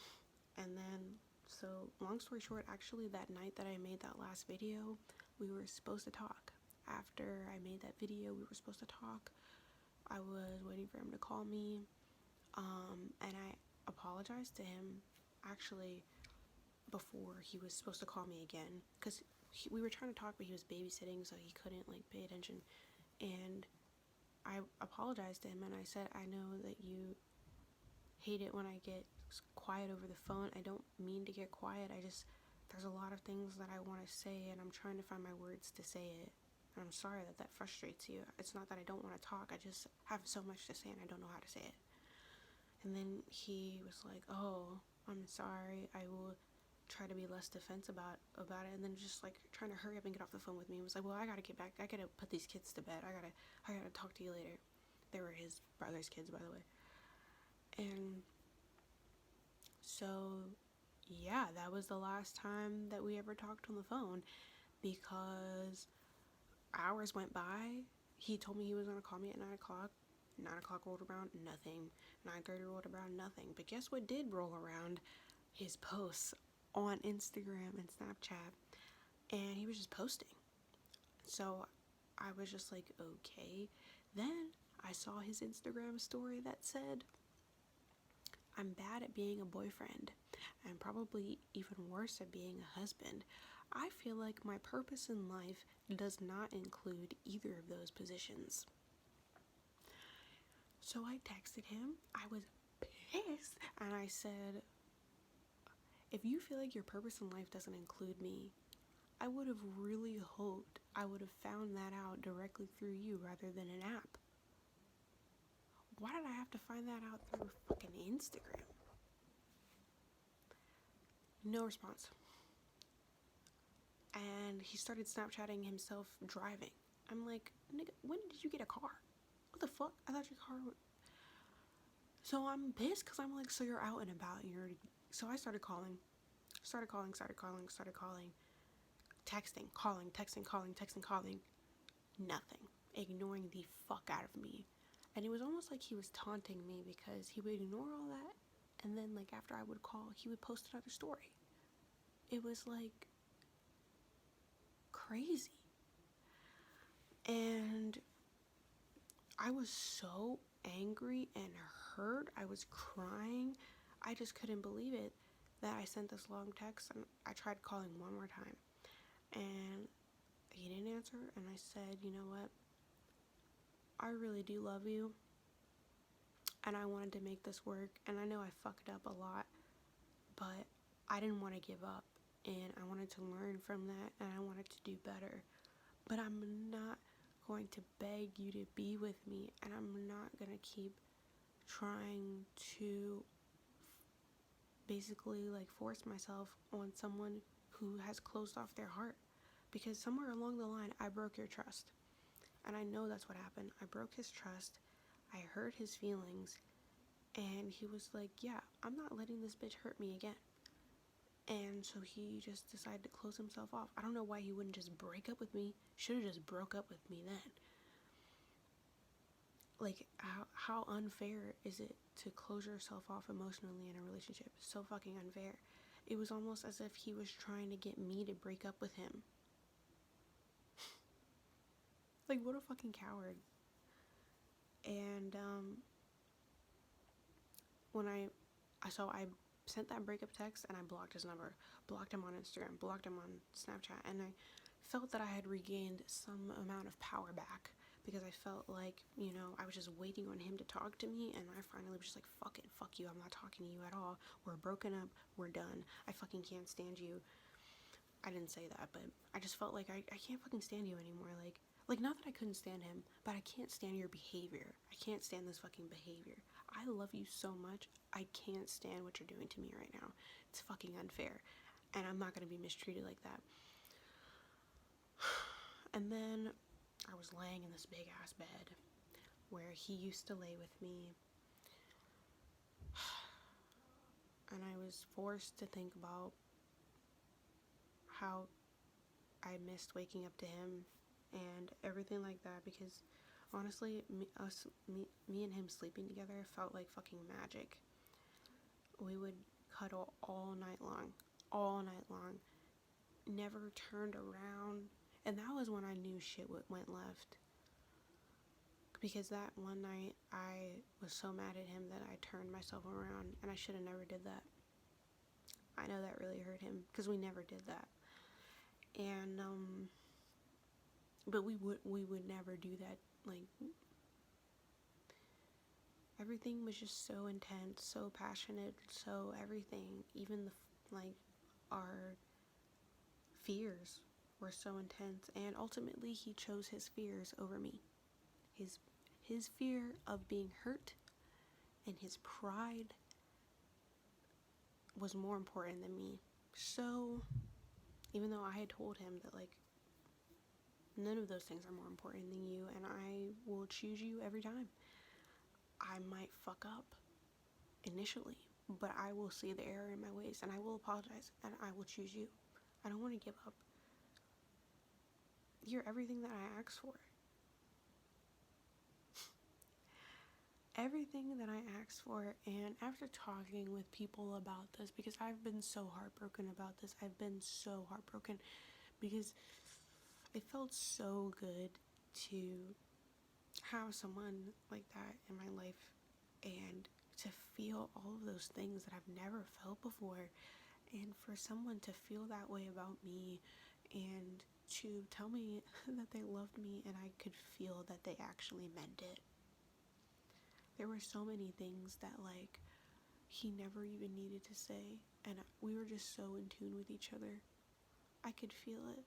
And then, so long story short, actually that night that I made that last video, we were supposed to talk. After I made that video, we were supposed to talk. I was waiting for him to call me. And I apologized to him actually before he was supposed to call me again, because we were trying to talk, but he was babysitting, so he couldn't like pay attention. And I apologized to him, and I said, I know that you hate it when I get quiet over the phone. I don't mean to get quiet. There's a lot of things that I want to say, and I'm trying to find my words to say it. And I'm sorry that frustrates you. It's not that I don't want to talk. I just have so much to say, and I don't know how to say it. And then he was like, oh, I'm sorry. I will try to be less defensive about it. And then just like trying to hurry up and get off the phone with me. He was like, well, I gotta get back. I gotta put these kids to bed. I gotta talk to you later. They were his brother's kids, by the way. And so, yeah, that was the last time that we ever talked on the phone, because hours went by. He told me he was gonna call me at 9 o'clock. 9 o'clock rolled around, nothing. 9:30 rolled around, nothing. But guess what did roll around? His posts on Instagram and Snapchat. And he was just posting. So I was just like, okay. Then I saw his Instagram story that said, I'm bad at being a boyfriend, and probably even worse at being a husband. I feel like my purpose in life does not include either of those positions. So I texted him. I was pissed. And I said, if you feel like your purpose in life doesn't include me, I would have really hoped I would have found that out directly through you rather than an app. Why did I have to find that out through fucking Instagram? No response. And he started Snapchatting himself driving. I'm like, nigga, when did you get a car? What the fuck? I thought your car was... So I'm pissed because I'm like, so you're out and about. So I started calling. Texting, calling. Nothing. Ignoring the fuck out of me. And it was almost like he was taunting me, because he would ignore all that, and then like after I would call, he would post another story. It was like crazy. And I was so angry and hurt. I was crying. I just couldn't believe it that I sent this long text, and I tried calling one more time, and he didn't answer. And I said, you know what? I really do love you, and I wanted to make this work, and I know I fucked up a lot, but I didn't want to give up, and I wanted to learn from that, and I wanted to do better. But I'm not going to beg you to be with me, and I'm not going to keep trying to basically like force myself on someone who has closed off their heart, because somewhere along the line I broke your trust, and I know that's what happened. I broke his trust. I hurt his feelings, and he was like, yeah, I'm not letting this bitch hurt me again. And so he just decided to close himself off. I don't know why he wouldn't just break up with me. Should have just broke up with me then. Like, how unfair is it to close yourself off emotionally in a relationship? It's so fucking unfair. It was almost as if he was trying to get me to break up with him. Like, what a fucking coward. And when I sent that breakup text and I blocked his number, blocked him on Instagram, blocked him on Snapchat, and I felt that I had regained some amount of power back, because I felt like, you know, I was just waiting on him to talk to me, and I finally was just like, fuck it, fuck you, I'm not talking to you at all, we're broken up, we're done, I fucking can't stand you. I didn't say that, but I just felt like I can't fucking stand you anymore, like, not that I couldn't stand him, but I can't stand your behavior. I can't stand this fucking behavior. I love you so much, I can't stand what you're doing to me right now. It's fucking unfair, and I'm not gonna be mistreated like that. And then I was laying in this big ass bed where he used to lay with me, and I was forced to think about how I missed waking up to him and everything like that, because honestly, me and him sleeping together felt like fucking magic. We would cuddle all night long, never turned around, and that was when I knew shit went left. Because that one night, I was so mad at him that I turned myself around, and I should have never did that. I know that really hurt him, because we never did that. And, but we would never do that, like, everything was just so intense, so passionate, so everything, even our fears were so intense, and ultimately he chose his fears over me. His fear of being hurt and his pride was more important than me. So, even though I had told him that, like, none of those things are more important than you, and I will choose you every time, I might fuck up initially, but I will see the error in my ways, and I will apologize, and I will choose you. I don't want to give up. You're everything that I asked for. Everything that I asked for. And after talking with people about this, because I've been so heartbroken about this, because it felt so good to have someone like that in my life, and to feel all of those things that I've never felt before, and for someone to feel that way about me, and to tell me that they loved me, and I could feel that they actually meant it. There were so many things that, like, he never even needed to say, and we were just so in tune with each other. I could feel it.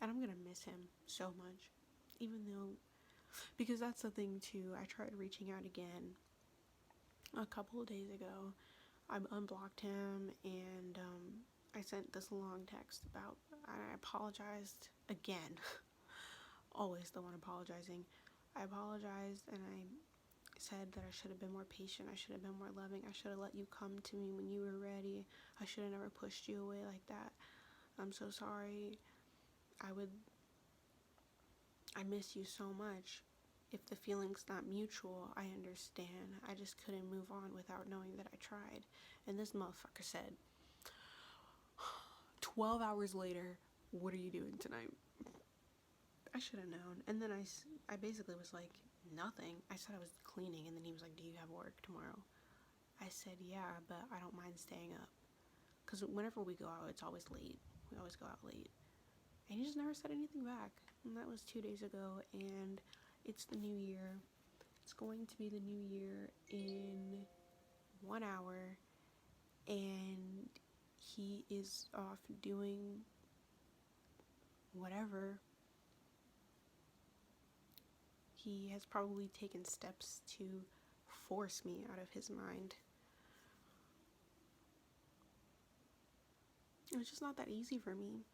And I'm gonna miss him so much, even though, because that's the thing too, I tried reaching out again a couple of days ago. I unblocked him, and I sent this long text about, and I apologized again. Always the one apologizing. I apologized, and I said that I should have been more patient, I should have been more loving, I should have let you come to me when you were ready, I should have never pushed you away like that. I'm so sorry. I miss you so much. If the feeling's not mutual, I understand. I just couldn't move on without knowing that I tried. And this motherfucker said, 12 hours later, what are you doing tonight? I should have known. And then I basically was like, nothing. I said I was cleaning, and then he was like, do you have work tomorrow? I said, yeah, but I don't mind staying up. Because whenever we go out, it's always late. We always go out late. And he just never said anything back. And that was 2 days ago, and it's the new year. It's going to be the new year in 1 hour, and he is off doing whatever. He has probably taken steps to force me out of his mind. It's just not that easy for me.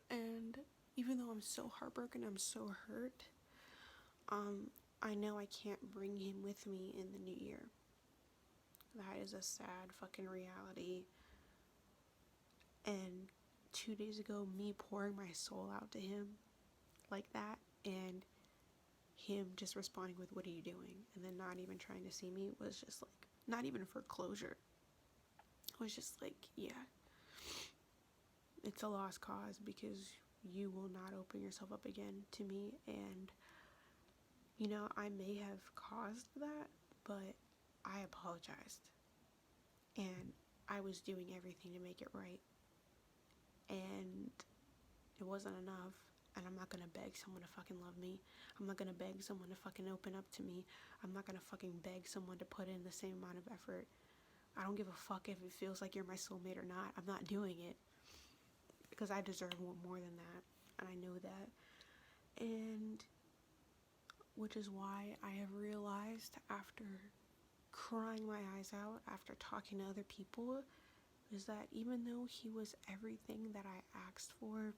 And even though I'm so heartbroken, I'm so hurt, I know I can't bring him with me in the new year. That is a sad fucking reality. And 2 days ago, me pouring my soul out to him like that, and him just responding with, what are you doing? And then not even trying to see me, was just like, not even for closure. It was just like, yeah, it's a lost cause, because you will not open yourself up again to me. And, I may have caused that, but I apologized. And I was doing everything to make it right. And it wasn't enough. And I'm not gonna beg someone to fucking love me. I'm not gonna beg someone to fucking open up to me. I'm not gonna fucking beg someone to put in the same amount of effort. I don't give a fuck if it feels like you're my soulmate or not. I'm not doing it. Because I deserve more than that. And I know that. And which is why I have realized after crying my eyes out, after talking to other people, is that even though he was everything that I asked for,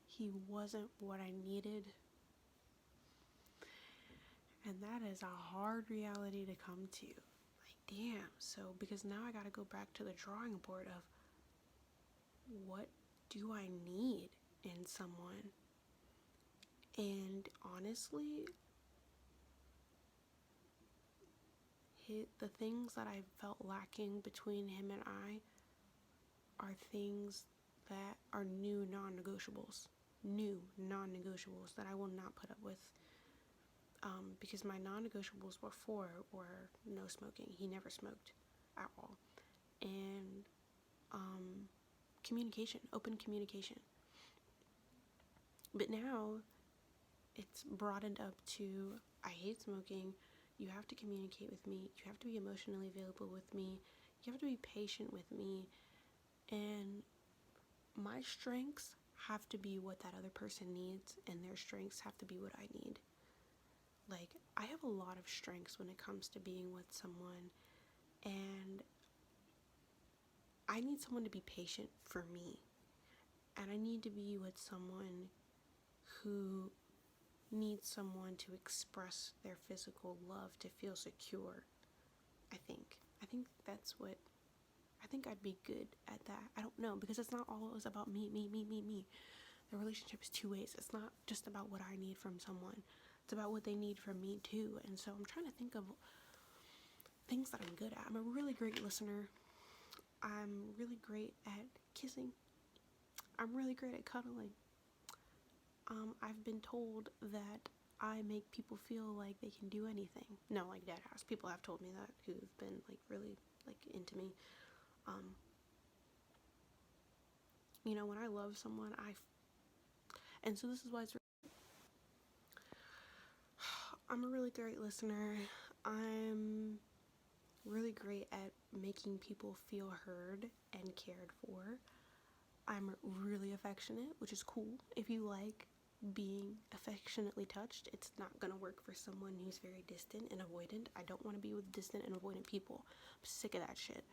he wasn't what I needed. And that is a hard reality to come to. Like, damn. So, because now I gotta go back to the drawing board of what do I need in someone? And honestly, the things that I felt lacking between him and I are things that are new non-negotiables that I will not put up with, because my non-negotiables before were no smoking. He never smoked at all. And communication, open communication. But now it's broadened up to, I hate smoking. You have to communicate with me. You have to be emotionally available with me. You have to be patient with me. And my strengths have to be what that other person needs, and their strengths have to be what I need. Like, I have a lot of strengths when it comes to being with someone, and I need someone to be patient for me. And I need to be with someone who needs someone to express their physical love, to feel secure. I think that's what, I think I'd be good at that. I don't know, because it's not always about me. The relationship is two ways. It's not just about what I need from someone. It's about what they need from me too. And so I'm trying to think of things that I'm good at. I'm a really great listener. I'm really great at kissing. I'm really great at cuddling. I've been told that I make people feel like they can do anything. No, like dead ass. People have told me that, who've been like really like into me. When I love someone, and so this is why I'm a really great listener. I'm really great at making people feel heard and cared for. I'm really affectionate, which is cool. If you like being affectionately touched, it's not gonna work for someone who's very distant and avoidant. I don't want to be with distant and avoidant people. I'm sick of that shit.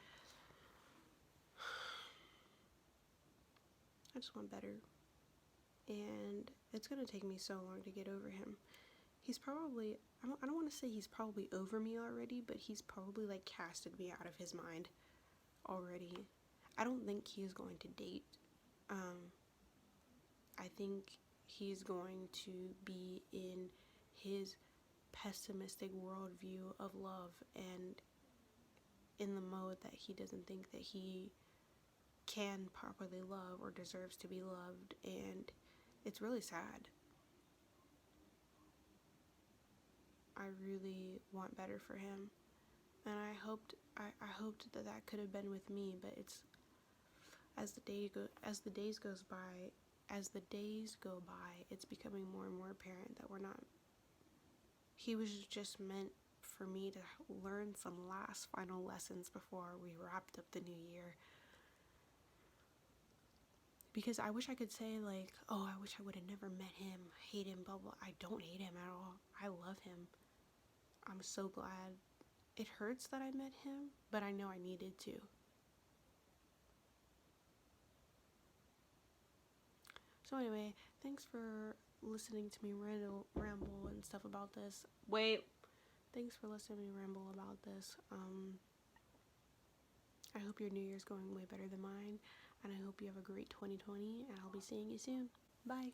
I just want better. And it's gonna take me so long to get over him. He's probably, I don't want to say he's probably over me already, but he's probably like casted me out of his mind already. I don't think he's going to date. I think he's going to be in his pessimistic worldview of love, and in the mode that he doesn't think that he can properly love or deserves to be loved, and it's really sad. I really want better for him, and I hoped that could have been with me, but it's as the days go by, it's becoming more and more apparent that we're not. He was just meant for me to learn some last final lessons before we wrapped up the new year. Because I wish I could say like, oh, I wish I would have never met him, hate him, blah blah. I don't hate him at all. I love him. I'm so glad. It hurts that I met him, but I know I needed to. So anyway, thanks for listening to me ramble and stuff about this. Thanks for listening to me ramble about this. I hope your New Year's going way better than mine, and I hope you have a great 2020, and I'll be seeing you soon. Bye.